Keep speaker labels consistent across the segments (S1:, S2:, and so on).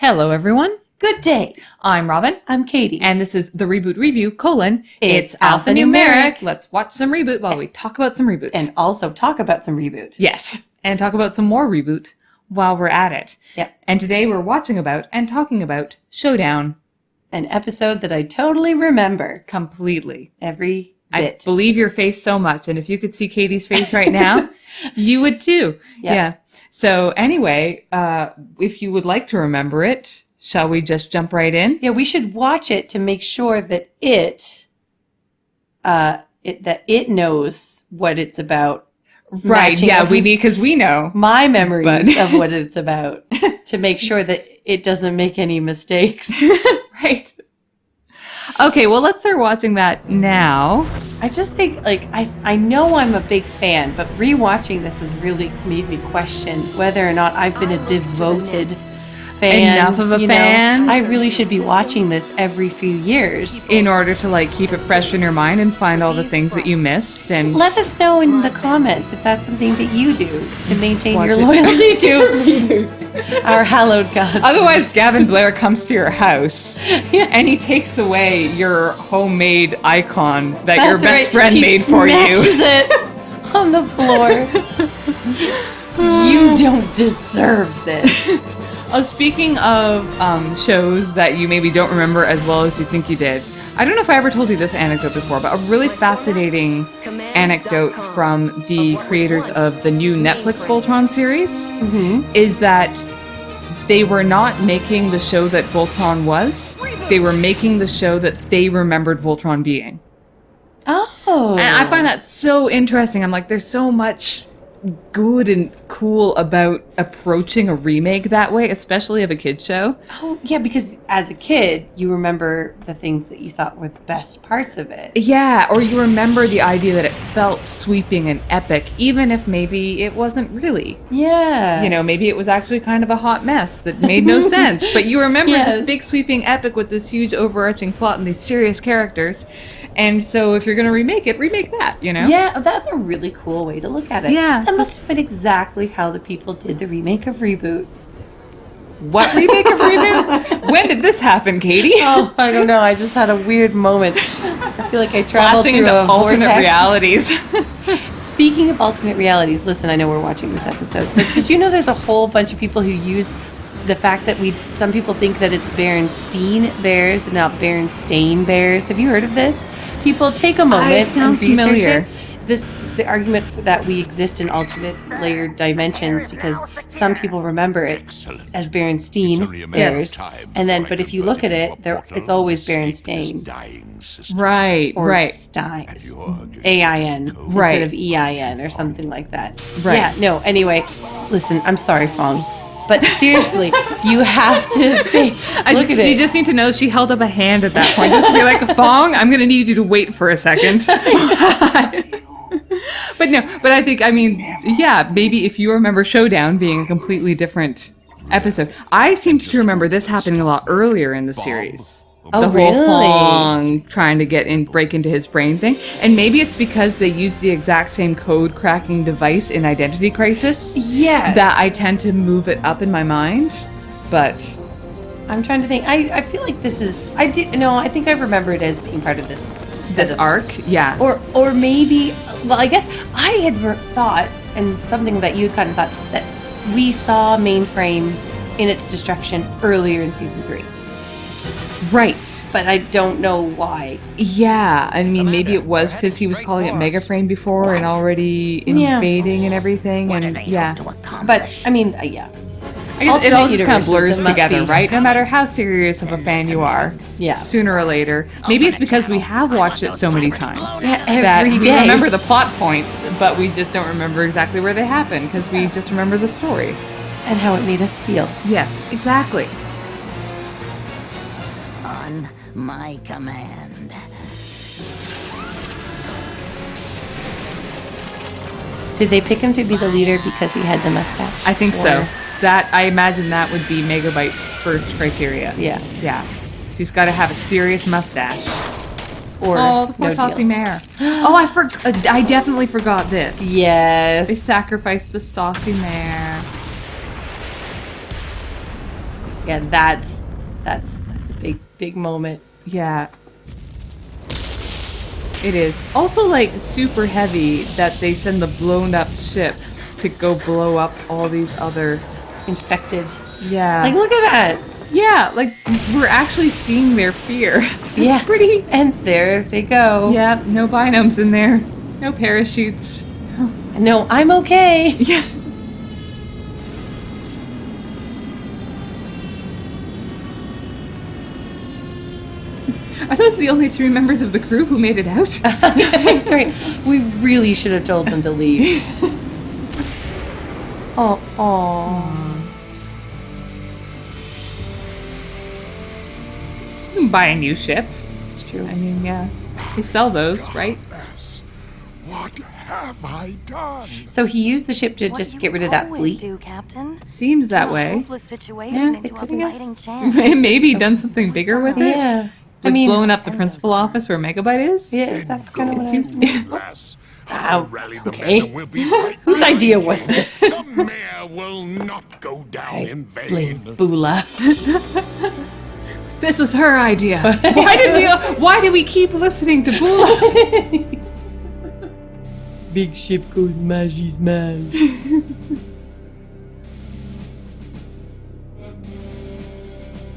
S1: Hello, everyone.
S2: Good day.
S1: I'm Robin.
S2: I'm Katie.
S1: And this is the Reboot Review,
S2: It's
S1: Alphanumeric. Let's watch some Reboot while we talk about some Reboot.
S2: And also talk about some Reboot.
S1: Yes. And talk about some more Reboot while we're at it.
S2: Yep.
S1: And today we're watching about and talking about Showdown.
S2: An episode that I totally remember.
S1: Completely.
S2: Every bit.
S1: I believe your face so much. And if you could see Katie's face right now, you would too.
S2: Yep.
S1: Yeah. So anyway, if you would like to remember it, shall we just jump right in?
S2: Yeah, we should watch it to make sure that it knows what it's about.
S1: Right. Yeah, we need, because we know.
S2: My memories of what it's about to make sure that it doesn't make any mistakes.
S1: Right. Okay, well, let's start watching that now.
S2: I just think, I know I'm a big fan, but rewatching this has really made me question whether or not I've been a devoted fan.
S1: Enough of a fan?
S2: I really should be watching this every few years.
S1: In order to, keep it fresh in your mind and find all the things that you missed. And
S2: let us know in the comments if that's something that you do to maintain
S1: Watch
S2: your
S1: it.
S2: loyalty to our hallowed gods.
S1: otherwise, Gavin Blair comes to your house and he takes away your homemade icon that your best friend made for you.
S2: He smashes it on the floor. You don't deserve this.
S1: Oh, speaking of shows that you maybe don't remember as well as you think you did, I don't know if I ever told you this anecdote before, but a really fascinating anecdote from the creators of the new Netflix Voltron series is that they were not making the show that Voltron was. They were making the show that they remembered Voltron being.
S2: Oh.
S1: And I find that so interesting. I'm like, there's so much good and cool about approaching a remake that way, especially of a kid's show.
S2: Oh, yeah, because as a kid, you remember the things that you thought were the best parts of it.
S1: Yeah, or you remember the idea that it felt sweeping and epic, even if maybe it wasn't really.
S2: Yeah.
S1: Maybe it was actually kind of a hot mess that made no sense, but you remember
S2: Yes.
S1: this big sweeping epic with this huge overarching plot and these serious characters. And so if you're going to remake it, remake that,
S2: Yeah, that's a really cool way to look at it.
S1: Yeah,
S2: That
S1: so-
S2: must have been exactly how the people did the remake of Reboot.
S1: What remake of Reboot? When did this happen, Katie?
S2: Oh, I don't know. I just had a weird moment. I feel like I traveled
S1: Flashing
S2: through
S1: into
S2: a
S1: alternate
S2: vortex.
S1: realities.
S2: Speaking of alternate realities, listen, I know we're watching this episode, but did you know there's a whole bunch of people who use the fact that some people think that it's Berenstain Bears and not Berenstain Bears. Have you heard of this? People take a moment
S1: It sounds
S2: and research
S1: familiar.
S2: it. This is the argument that we exist in alternate layered dimensions because some people remember it as Berenstain Bears, and then but if you look at it, it's always Berenstain
S1: Right,
S2: or
S1: right.
S2: Stein, AIN
S1: Right.
S2: instead of EIN or something like that.
S1: Right.
S2: Yeah. No. Anyway, listen. I'm sorry, Fong. But seriously, you have to think. Look at it.
S1: You just need to know she held up a hand at that point. Just be like, Fong, I'm going to need you to wait for a second. But I think, maybe if you remember Showdown being a completely different episode. I seem to remember this happening a lot earlier in the series.
S2: Oh,
S1: the whole
S2: really?
S1: Fong trying to break into his brain thing. And maybe it's because they use the exact same code cracking device in Identity Crisis.
S2: Yes.
S1: That I tend to move it up in my mind. But
S2: I'm trying to think. I feel like this is. I think I remember it as being part of this
S1: arc, yeah.
S2: Or maybe. Well, I guess I had thought, and something that you kind of thought, that we saw Mainframe in its destruction earlier in season 3.
S1: Right.
S2: But I don't know why.
S1: Yeah, I mean, maybe it was because he was calling it Megaframe before and already invading and everything, and yeah.
S2: But, I mean, yeah.
S1: I guess it all just kind of
S2: universes,
S1: blurs
S2: it must
S1: together,
S2: be.
S1: right? No matter how serious of a fan you are,
S2: Yeah.
S1: sooner or later. Maybe it's because we have watched it so many times
S2: Yeah,
S1: that
S2: every
S1: we
S2: day.
S1: remember the plot points, but we just don't remember exactly where they happen because we just remember the story.
S2: And how it made us feel.
S1: Yes, exactly.
S3: On my command.
S2: Did they pick him to be the leader because he had the mustache?
S1: I think so.
S2: Or-
S1: I imagine that would be Megabyte's first criteria.
S2: Yeah.
S1: Yeah. She's got to have a serious mustache.
S2: Or
S1: Oh, the poor
S2: no
S1: saucy
S2: deal.
S1: mare. Oh, I definitely forgot this.
S2: Yes.
S1: They sacrificed the saucy mare.
S2: Yeah, that's a big moment.
S1: Yeah. It is. Also, like, super heavy that they send the blown up ship to go blow up all these other...
S2: Infected.
S1: Yeah.
S2: Like, look at that.
S1: Yeah, like, we're actually seeing their fear. It's
S2: Yeah.
S1: pretty...
S2: And there they go.
S1: Yeah, no binomes in there. No parachutes.
S2: No, I'm okay.
S1: Yeah. Are those the only 3 members of the crew who made it out?
S2: That's right. We really should have told them to leave. Oh.
S1: You can buy a new ship.
S2: It's true.
S1: I mean, yeah. They sell those, right?
S4: What have I done?
S2: So he used the ship to just get rid of that fleet.
S5: Do, Captain.
S1: Seems that way.
S5: Hopeless situation
S2: Yeah, they
S5: into a
S2: could, I guess.
S5: fighting chance.
S1: Maybe done something bigger with it.
S2: Yeah.
S1: Like blowing up the principal office where Megabyte is.
S2: Yeah, that's kind of what I
S4: Too, lass.
S2: Ow,
S4: Rally
S2: that's
S4: the
S2: okay.
S4: men and we'll be right
S2: Whose
S4: back.
S2: idea was this?
S4: The mare will not go down in vain.
S2: Blame Bula.
S1: This was her idea. Why did we keep listening to Bula?
S2: Big ship goes smashy smash.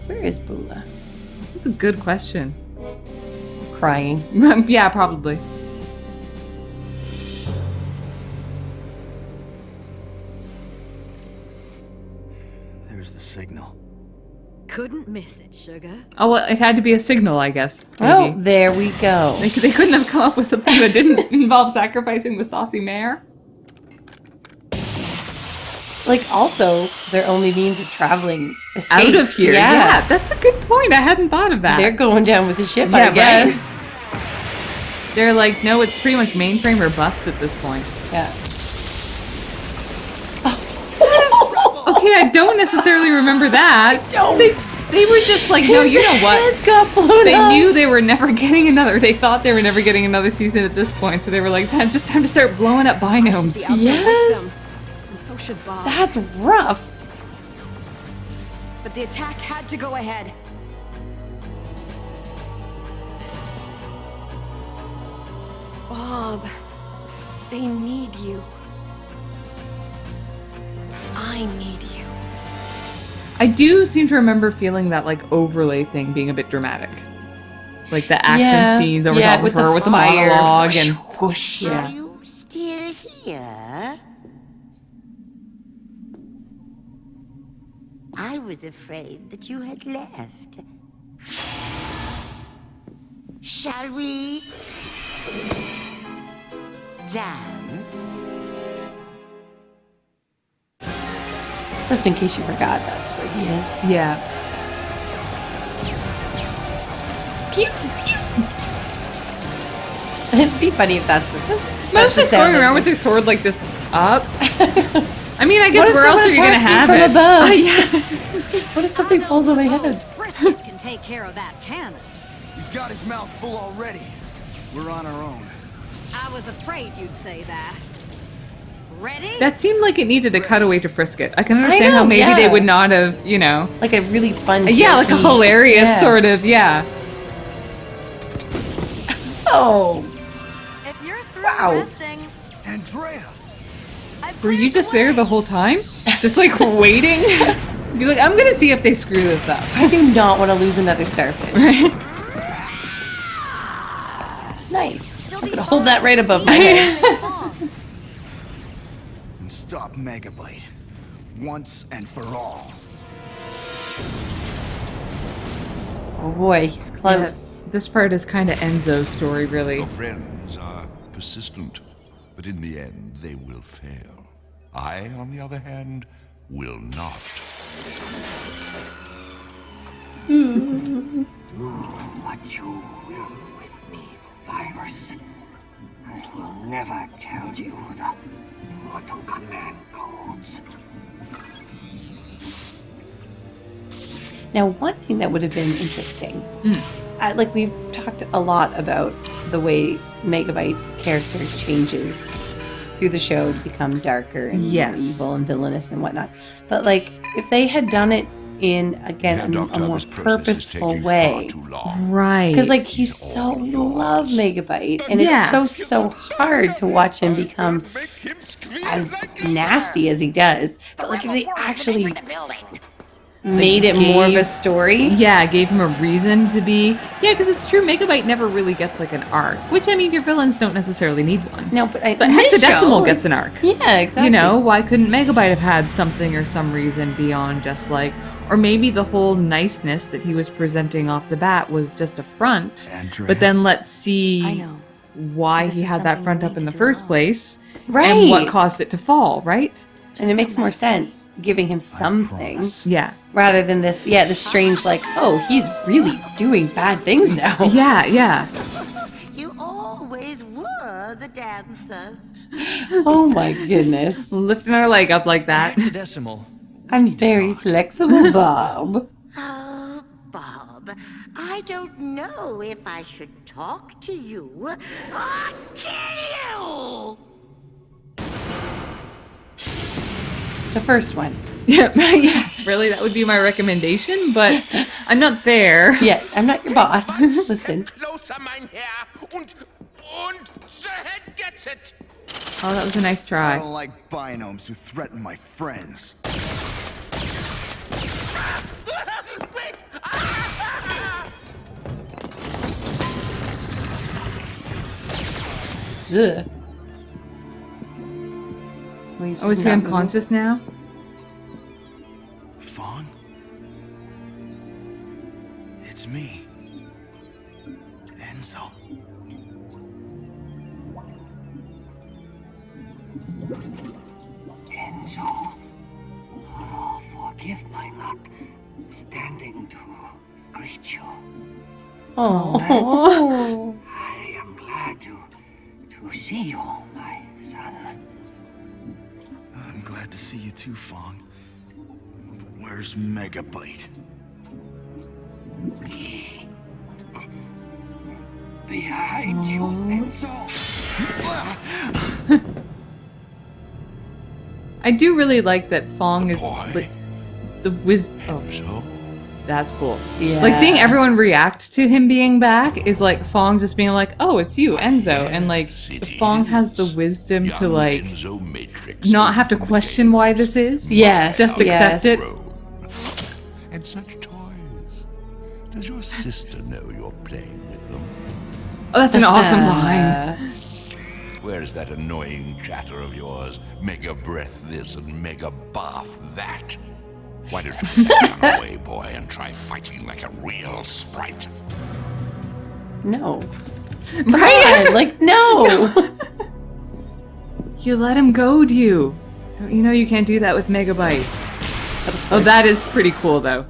S2: Where is Bula?
S1: That's a good question.
S2: Crying.
S1: Yeah, probably.
S6: There's the signal.
S5: Couldn't miss it, sugar.
S1: Oh, well, it had to be a signal, I guess.
S2: Oh,
S1: Maybe.
S2: there we go.
S1: They couldn't have come up with something that didn't involve sacrificing the saucy mare.
S2: Like, also, their only means of traveling escape.
S1: Out of here. Yeah, that's a good point. I hadn't thought of that.
S2: They're going down with the ship,
S1: Yeah,
S2: I guess.
S1: right? They're like, no, it's pretty much mainframe or bust at this point.
S2: Yeah.
S1: Okay, I don't necessarily remember that.
S2: don't.
S1: They were just like, no, you know what?
S2: Head got blown
S1: They
S2: up.
S1: knew they were never getting another. They thought they were never getting another season at this point, so they were like, time to start blowing up binomes.
S2: Yes.
S5: And so should Bob.
S2: That's rough.
S5: But the attack had to go ahead. Bob, they need you. I need you.
S1: I do seem to remember feeling that like overlay thing being a bit dramatic. Like the action scenes over top of her with the
S2: fire.
S1: monologue and
S2: whoosh.
S3: Are
S1: yeah.
S3: you still here? I was afraid that you had left. Shall we dance?
S2: Just in case you forgot, that's where he is.
S1: Yeah.
S2: Pew, pew. It'd be funny if that's what.
S1: Most just going around with their sword like just up. I mean, I guess where else are you gonna have
S2: from
S1: it?
S2: above?
S1: Yeah.
S2: What if something falls on my head?
S5: Frisket can take care of that cannon.
S6: He's got his mouth full already. We're on our own.
S5: I was afraid you'd say that. Ready?
S1: That seemed like it needed a cutaway to Frisket. I can understand
S2: know,
S1: how maybe
S2: yeah.
S1: they would not have, you know.
S2: Like a really fun.
S1: Yeah, like a
S2: jokey-
S1: hilarious
S2: yeah.
S1: sort of, yeah.
S2: Oh,
S5: If you're through
S2: Wow.
S5: resting,
S6: Andrea!
S1: Were you just there the whole time? Just like waiting? Be like, I'm gonna see if they screw this up.
S2: I do not want to lose another starfish. Nice. I'm gonna hold that right above my head.
S6: And stop Megabyte. Once and for all.
S2: Oh boy, he's close.
S1: Yes. This part is kind of Enzo's story, really.
S4: Your friends are persistent, but in the end, they will fail. I, on the other hand, will not.
S7: Do what you will with me, virus. I will never tell you the mortal command codes.
S2: Now, one thing that would have been interesting, like we've talked a lot about the way Megabyte's character changes through the show to become darker and more
S1: Yes.
S2: evil and villainous and whatnot. But like, if they had done it in, again,
S4: Yeah,
S2: a
S4: Doctor,
S2: more
S4: this process is
S2: purposeful
S4: taking
S2: way.
S4: far too long.
S1: Right.
S2: Because, like, he's so love Megabyte, and
S1: Yeah.
S2: it's so hard to watch him become as nasty as he does. But, like, if they actually made it more of a story.
S1: Yeah, gave him a reason to be. Yeah, because it's true, Megabyte never really gets like an arc. Which, I mean, your villains don't necessarily need one.
S2: No, but
S1: But Hexadecimal gets an arc.
S2: Yeah, exactly.
S1: You know, why couldn't Megabyte have had something or some reason beyond just like, or maybe the whole niceness that he was presenting off the bat was just a front.
S6: Andrea.
S1: But then let's see
S2: I know.
S1: why
S2: This
S1: he
S2: is
S1: had that
S2: something
S1: front
S2: we
S1: up
S2: need
S1: in the
S2: to do
S1: first
S2: alone.
S1: place.
S2: Right.
S1: And what caused it to fall, right?
S2: And it makes more sense giving him something
S6: promise.
S1: Yeah.
S2: rather than this strange, like, oh, he's really doing bad things now.
S1: Yeah, yeah.
S3: You always were the dancer.
S2: Oh my goodness.
S1: Lifting our leg up like that.
S6: Hexadecimal.
S2: I'm very flexible, Bob.
S3: Oh, Bob, I don't know if I should talk to you or kill you.
S2: The first one.
S1: Yeah, yeah, really, that would be my recommendation, but I'm not there.
S2: Yeah, I'm not your boss. Listen.
S8: Closer, mein Herr, und the head gets it.
S1: Oh, that was a nice
S6: I
S1: try.
S6: don't like binomes who threaten my friends.
S8: Wait!
S2: Ugh.
S1: Oh, is he unconscious now?
S6: Fawn? It's me. Enzo.
S7: Enzo. Oh, forgive my luck. Standing to greet you.
S2: Oh.
S7: I am glad to see you, my son.
S6: I'm glad to see you too, Fawn. But where's Megabyte?
S7: Behind you, Enzo.
S1: I do really like that Fong is
S4: Boy.
S1: like the Oh,
S4: So,
S1: that's cool.
S2: Yeah.
S1: Like seeing everyone react to him being back is like Fong just being like, "Oh, it's you, Enzo," and like Fong has the wisdom to
S4: young
S1: like
S4: Enzo Matrix
S1: not have to question why this is.
S2: Yes,
S1: just accept
S2: yes.
S1: it.
S4: And such toys. Does your sister know you're playing with them?
S1: Oh, that's an awesome line.
S4: Where's that annoying chatter of yours? Mega breath this and mega bath that. Why don't you put that gun away, boy, and try fighting like a real sprite?
S2: No.
S1: Right?
S2: God, like, no.
S1: You let him goad you. Don't you know you can't do that with Megabyte? Oh, that is pretty cool though.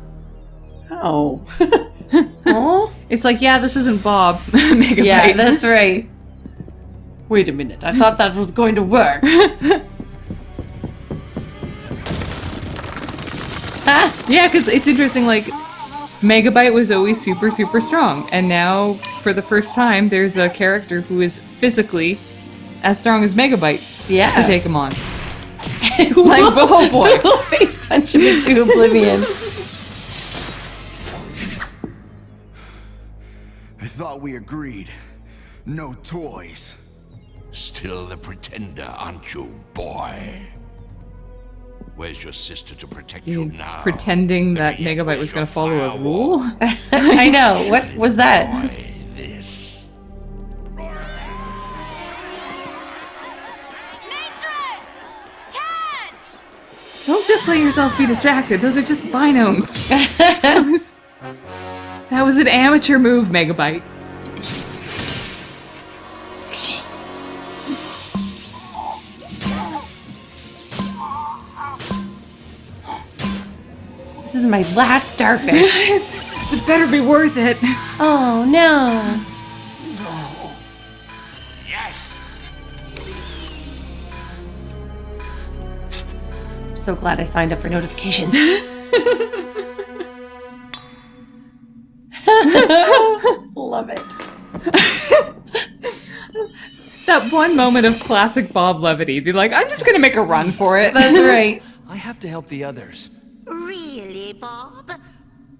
S2: Oh. Oh?
S1: It's like, yeah, this isn't Bob. Megabyte.
S2: Yeah, that's right. Wait a minute. I thought that was going to work.
S1: Yeah, because it's interesting, like, Megabyte was always super, super strong, and now, for the first time, there's a character who is physically as strong as Megabyte
S2: Yeah.
S1: to take him on. Like, oh boy.
S2: We'll face punch him into oblivion.
S6: I thought we agreed. No toys.
S4: Still the pretender, aren't you, boy? Where's your sister to protect you now?
S1: Pretending that
S4: Better yet,
S1: Megabyte was
S4: where's
S1: going
S4: your
S1: to follow a
S4: firewall?
S1: rule?
S2: I know. What was that?
S4: Boy, this.
S1: Don't just let yourself be distracted. Those are just binomes. That was an amateur move, Megabyte.
S2: This is my last starfish.
S1: It better be worth it.
S2: Oh, no.
S8: Yes!
S2: I'm so glad I signed up for notifications. Love it.
S1: That one moment of classic Bob levity. Be like, I'm just going to make a run for it.
S2: That's right.
S6: I have to help the others.
S3: Really, Bob?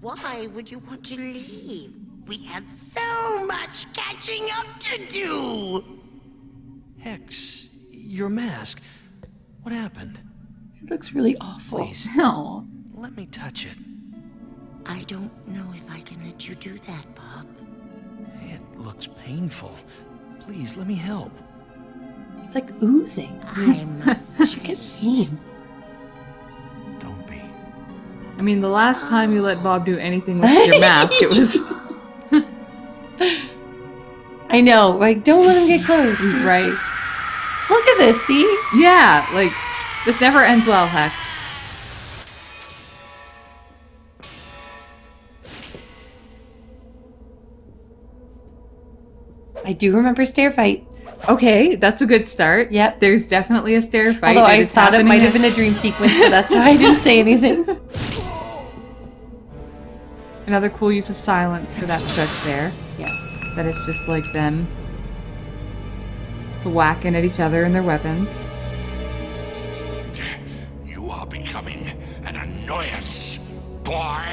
S3: Why would you want to leave? We have so much catching up to do.
S9: Hex, your mask. What happened?
S2: It looks really awful.
S9: Please,
S1: No.
S9: let me touch it.
S3: I don't know if I can let you do that, Bob.
S9: It looks painful. Please, let me help.
S2: It's like oozing. She gets seen.
S6: Don't be.
S1: I mean, the last time you let Bob do anything with your mask, it was...
S2: I know, like, don't let him get close.
S1: right.
S2: Look at this, see?
S1: Yeah, like, this never ends well, Hex.
S2: I do remember stair fight.
S1: Okay, that's a good start.
S2: Yep.
S1: There's definitely a stair fight.
S2: Although
S1: that
S2: I
S1: is
S2: thought it
S1: happening
S2: might have
S1: at-
S2: been a dream sequence, so that's why I didn't say anything.
S1: Another cool use of silence for that stretch there.
S2: Yeah.
S1: That is just like them whacking at each other and their weapons.
S4: You are becoming an annoyance, boy.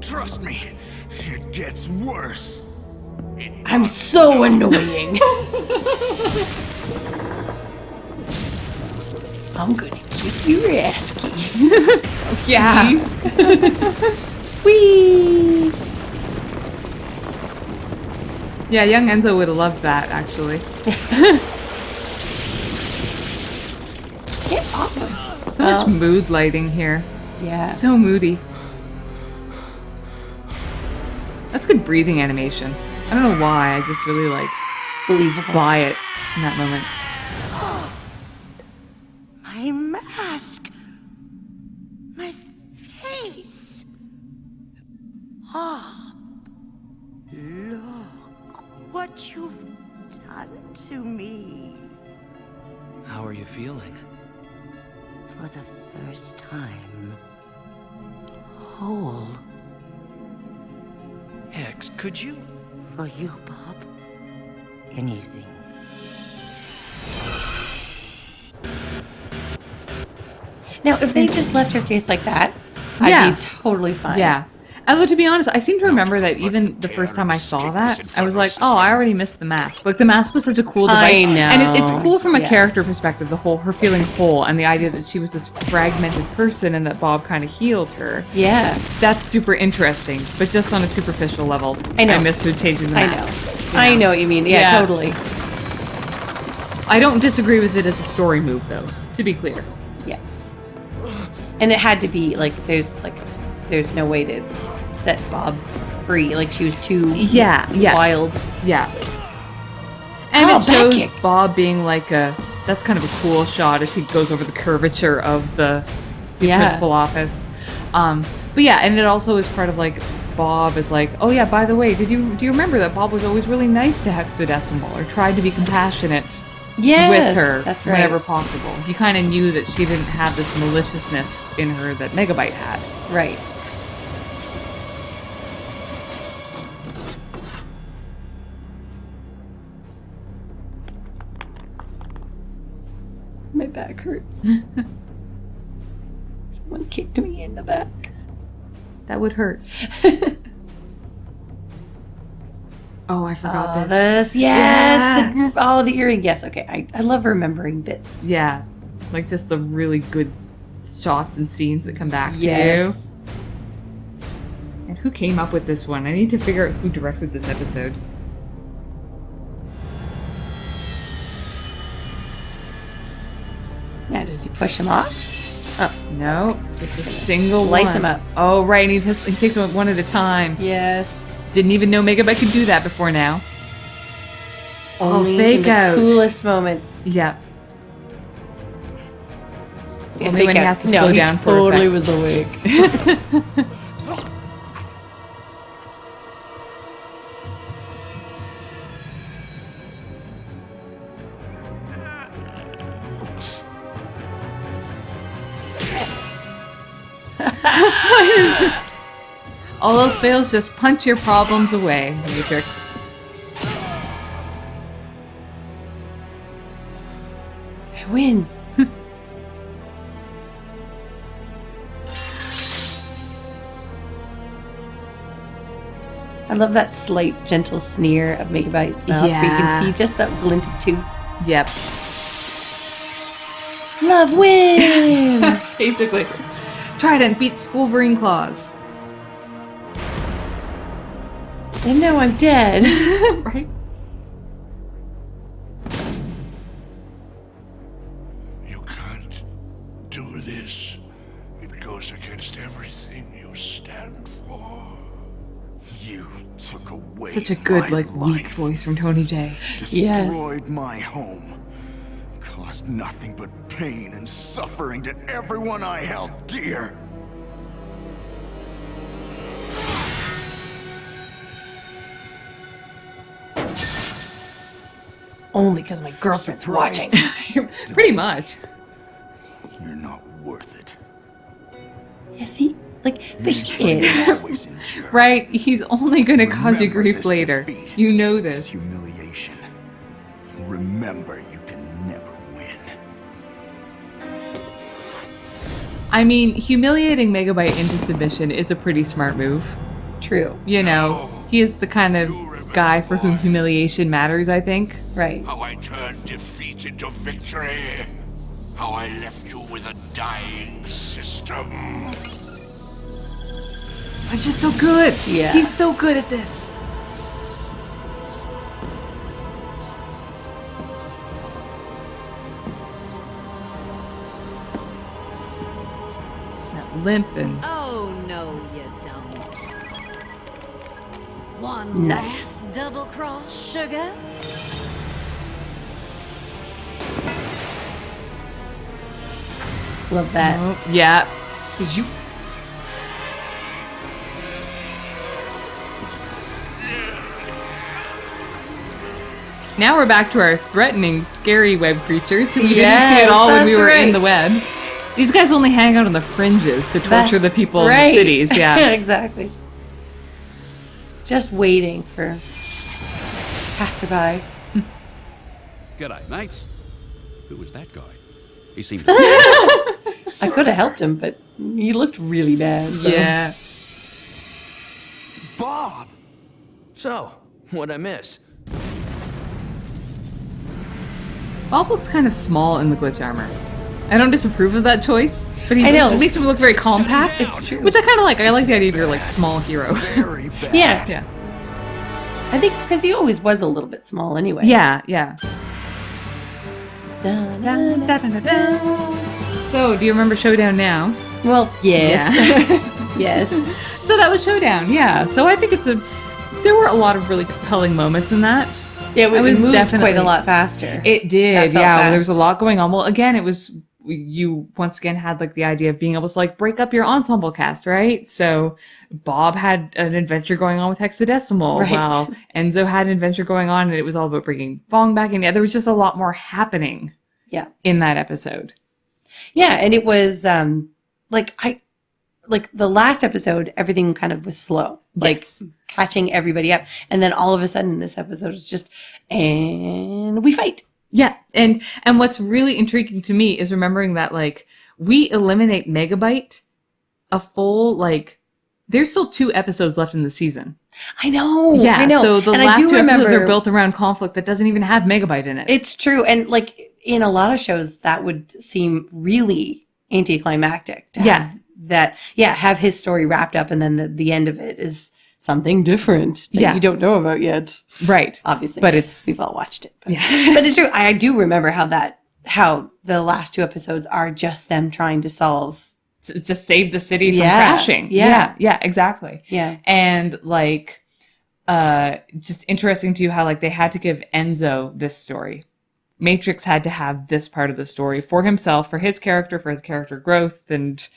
S6: Trust me, it gets worse.
S2: I'm so annoying. I'm gonna kick your ass, key.
S1: Yeah.
S2: Whee!
S1: Yeah, young Enzo would have loved that, actually.
S2: Get off him.
S1: So much mood lighting here.
S2: Yeah.
S1: So moody. That's good breathing animation. I don't know why, I just really like
S2: Believable.
S1: buy it in that moment.
S3: My mask. My face. Oh, look what you've done to me.
S9: How are you feeling?
S3: For the first time, whole.
S9: Hex, could you?
S3: For you, Bob. Anything.
S2: Now, if they just left her face like that,
S1: Yeah.
S2: I'd be totally fine.
S1: Yeah. Although, to be honest, I seem to remember that even the first time I saw that, I was like, oh, I already missed the mask. Like, the mask was such a cool device.
S2: I know.
S1: And it's cool from a
S2: Yeah.
S1: character perspective, her feeling whole, and the idea that she was this fragmented person and that Bob kind of healed her.
S2: Yeah.
S1: That's super interesting, but just on a superficial level,
S2: I know.
S1: I miss her changing the
S2: I
S1: mask.
S2: know. I know what you mean. Yeah,
S1: Yeah.
S2: totally.
S1: I don't disagree with it as a story move, though, to be clear.
S2: Yeah. And it had to be there's no way to set Bob free. Like, she was too
S1: Yeah.
S2: wild.
S1: Yeah. And
S2: Oh,
S1: it shows
S2: back kick.
S1: Bob being that's kind of a cool shot as he goes over the curvature of the
S2: Yeah.
S1: principal office. But yeah, and it also is part of Bob is like, oh yeah, by the way, do you remember that Bob was always really nice to Hexadecimal or tried to be compassionate
S2: Yes,
S1: with her
S2: that's right.
S1: whenever possible. You kind of knew that she didn't have this maliciousness in her that Megabyte had.
S2: Right. My back hurts. Someone kicked me in the back.
S1: That would hurt. Oh, I forgot
S2: Oh,
S1: this.
S2: this, yes. The earring. Yes, okay. I love remembering bits.
S1: Yeah, just the really good shots and scenes that come back to
S2: Yes.
S1: you. And who came up with this one? I need to figure out who directed this episode.
S2: Now, does he push him off? Oh,
S1: No, just a single
S2: slice
S1: one.
S2: him up.
S1: Oh, right. And he takes one at a time.
S2: yes.
S1: Didn't even know Megabyte could do that before now.
S2: Only
S1: fake
S2: in the
S1: out.
S2: coolest moments.
S1: Yeah.
S2: Yeah,
S1: Only
S2: fake
S1: when he
S2: out.
S1: has to slow
S2: he
S1: down for
S2: totally
S1: effect.
S2: was awake.
S1: All else fails, just punch your problems away, Matrix.
S2: I win. I love that slight, gentle sneer of Megabyte's mouth. Where you can see just that glint of tooth.
S1: Yep.
S2: Love wins!
S1: Basically. Trident beats Wolverine claws.
S2: And now I'm dead.
S1: Right?
S4: You can't do this. It goes against everything you stand for.
S6: You took away
S1: Such a good,
S6: my
S1: like, weak
S6: life,
S1: voice from Tony J.
S6: destroyed my home, caused nothing but pain and suffering to everyone I held dear.
S2: Only because my girlfriend's watching.
S1: Pretty much.
S6: You're not worth it.
S2: Is he? Like, but he is.
S6: Always endure.
S1: Right? He's only gonna cause you
S6: Remember
S1: grief
S6: this
S1: later.
S6: defeat,
S1: You know
S6: this
S1: this.
S6: humiliation. Remember, you can never win.
S1: I mean, humiliating Megabyte into submission is a pretty smart move.
S2: True.
S1: You know, he is the kind of guy for whom humiliation matters, I think.
S2: Right.
S4: How I turned defeat into victory. How I left you with a dying system.
S1: It's just so good.
S2: Yeah.
S1: He's so good at this. That limp and
S5: Oh, no, you don't. One
S2: Nice.
S5: last double cross, sugar?
S2: Love that.
S1: oh, yeah. 'Cause you Now we're back to our threatening, scary web creatures who we didn't see at all when we
S2: that's
S1: were in
S2: right.
S1: the web. These guys only hang out on the fringes to torture the
S2: That's
S1: people in
S2: right.
S1: the cities. Yeah.
S2: Exactly. Just waiting for passerby.
S10: G'day, mates. Who was that guy? He seemed
S2: I could have helped him, but he looked really bad. So.
S1: Yeah.
S6: Bob!
S9: So, what'd I miss?
S1: Bob looks kind of small in the glitch armor. I don't disapprove of that choice, but he
S2: I know.
S1: just makes him look very compact.
S2: It's true.
S1: Which I kind of like. I like the idea of your like small hero.
S6: Very bad.
S2: Yeah.
S1: Yeah.
S2: I think because he always was a little bit small anyway.
S1: Yeah. Yeah.
S2: Dun, dun, dun.
S1: So, do you remember Showdown now?
S2: Well, yes. Yes.
S1: So that was Showdown. Yeah. So I think there were a lot of really compelling moments in that.
S2: It
S1: I was
S2: moved
S1: definitely
S2: quite a lot faster.
S1: It did,
S2: That felt
S1: yeah.
S2: fast.
S1: There was a lot going on. Well, again, it was you once again had like the idea of being able to like break up your ensemble cast, right? So Bob had an adventure going on with Hexadecimal,
S2: Right.
S1: while Enzo had an adventure going on, and it was all about bringing Fong back in. Yeah, there was just a lot more happening.
S2: Yeah.
S1: In that episode.
S2: Yeah, and it was like the last episode, everything kind of was slow, like
S1: Yes.
S2: catching everybody up, and then all of a sudden, this episode is just, and we fight.
S1: Yeah, and what's really intriguing to me is remembering that like we eliminate Megabyte a full like there's still 2 episodes left in the season.
S2: I know.
S1: Yeah,
S2: I know.
S1: so the
S2: And
S1: last
S2: I do
S1: 2 episodes
S2: remember,
S1: are built around conflict that doesn't even have Megabyte in it.
S2: It's true, and like in a lot of shows, that would seem really anticlimactic. To have that, have his story wrapped up, and then the end of it is something different that you don't know about yet.
S1: Right.
S2: Obviously.
S1: But it's
S2: we've all watched it. But, but it's true. I do remember how the last 2 episodes are just them trying to solve.
S1: just save the city from
S2: Yeah.
S1: crashing.
S2: Yeah.
S1: Yeah, exactly.
S2: Yeah.
S1: And like just interesting to you how like they had to give Enzo this story. Matrix had to have this part of the story for himself, for his character growth, and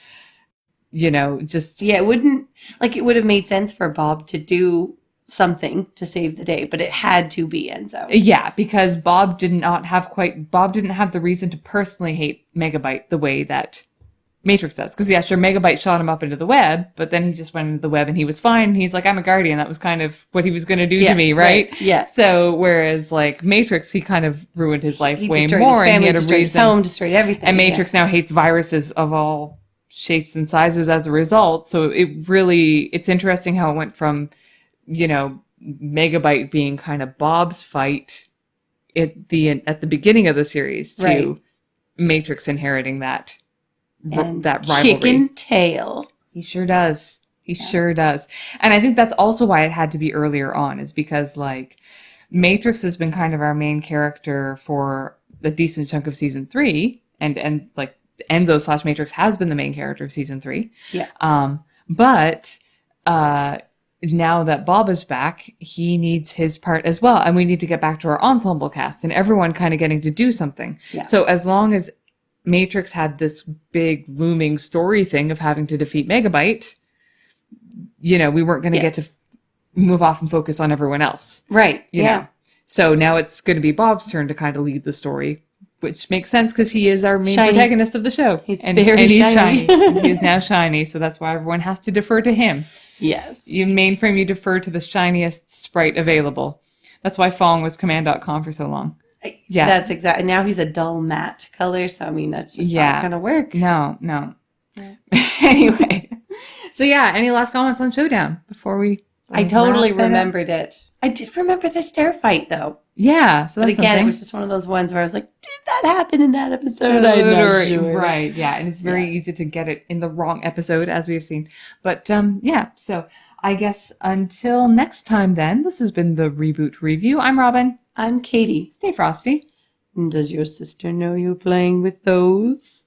S1: just
S2: Yeah, it would have made sense for Bob to do something to save the day, but it had to be Enzo.
S1: yeah, because Bob didn't have the reason to personally hate Megabyte the way that Matrix does. Because yeah, sure, Megabyte shot him up into the web, but then he just went into the web and he was fine. He's like, I'm a guardian. That was kind of what he was going to do to me, right?
S2: Yeah.
S1: So whereas like Matrix, he kind of ruined his life
S2: He
S1: way
S2: destroyed
S1: more,
S2: his family,
S1: and he had a
S2: destroyed his
S1: reason.
S2: home, destroyed everything.
S1: And Matrix now hates viruses of all shapes and sizes as a result. So it's interesting how it went from Megabyte being kind of Bob's fight at the beginning of the series to
S2: Right.
S1: Matrix inheriting that
S2: And
S1: that rivalry.
S2: chicken tail.
S1: He sure does. He sure does. And I think that's also why it had to be earlier on, is because like Matrix has been kind of our main character for a decent chunk of season 3, and like Enzo / Matrix has been the main character of season 3.
S2: Yeah.
S1: But now that Bob is back, he needs his part as well. And we need to get back to our ensemble cast and everyone kind of getting to do something.
S2: Yeah.
S1: So as long as Matrix had this big looming story thing of having to defeat Megabyte, we weren't going to get to move off and focus on everyone else.
S2: Right.
S1: You know? So now it's going to be Bob's turn to kind of lead the story, which makes sense because he is our main protagonist of the show.
S2: He's very shiny.
S1: And he is now shiny, so that's why everyone has to defer to him.
S2: Yes.
S1: You mainframe, you defer to the shiniest sprite available. That's why Fong was command.com for so long. Yeah.
S2: That's exactly. Now he's a dull matte color, so I mean, that's just not going to work.
S1: No. Anyway. So yeah, any last comments on Showdown before we
S2: I totally remembered it. I did remember the stair fight, though.
S1: Yeah. So
S2: but
S1: that's
S2: again,
S1: something.
S2: it was just one of those ones where I was like, did that happen in that episode? I'm not sure.
S1: Right, yeah. And it's very easy to get it in the wrong episode, as we've seen. But yeah, so I guess until next time then, this has been the Reboot Review. I'm Robin.
S2: I'm Katie.
S1: Stay frosty.
S2: Does your sister know you're playing with those?